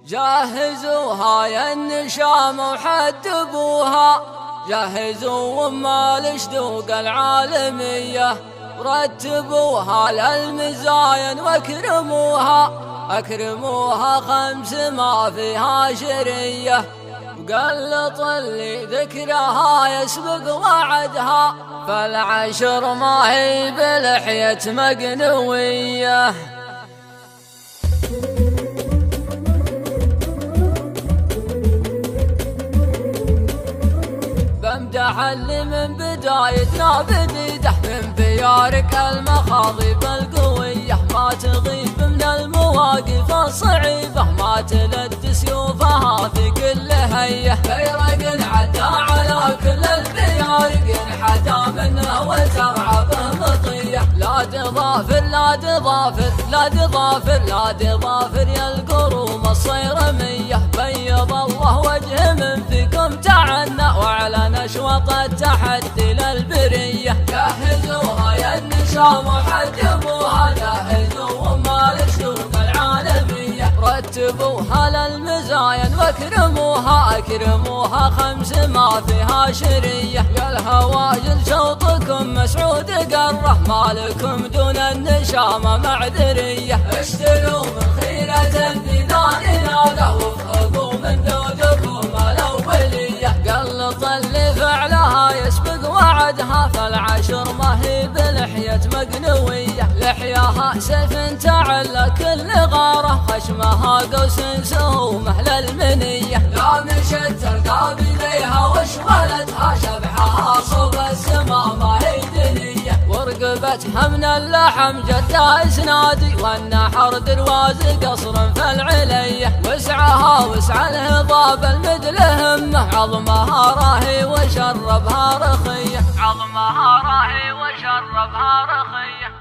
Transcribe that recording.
جهزوها يا النشام وحدبوها، جهزوا وما الشدوق العالمية، ورتبوها للمزاين واكرموها، اكرموها 5 ما فيها شرية، وقلط اللي ذكرها يسبق وعدها، فالعشر ما هي بلحية مقنوية. بمدح اللي من بدايتنا بديده، من بيارك المخاضب القوية، ما تغيب من المواقف الصعيبة، ما تلد سيوفها في كل هية، بيرق عدا على كل البيارق انحدى منه وزرع به مطية، لا تضافر لا تضافر لا تضافر لا تضافر يا القروم الصيرمية، بيض الله وجه من فيكم تعنى وعلى نشوط التحدي للبرية، جهزوها يا النشام وحجبوها، جهزوا وما الشدوق العالمية، رتبوها للمزاين واكرموها، اكرموها 5 ما فيها شرية، يا الهواجل شوطكم مسعود قره، مالكم دون النشامة معذرية، اشتروا من خيرة بذاننا له، وافهقوا من ذوقكم الأولية، قلط اللي فعلها يسبق وعدها، فالعشر ما هي بلحية مقنوية، لحياها سيف تعلى كل غارة، خشمها قوس سهومه للمنية، لا مشت ترقى بيديها وشغلتها، شبحها صوب السما ما هي دنية، ورقبتها من اللحم جدة اسنادي، والنحر درواز قصر في العلية، وسعها وسع الهضاب المدل همه، عظمها راهي وشربها رخية، عظمها راهي وشربها رخية.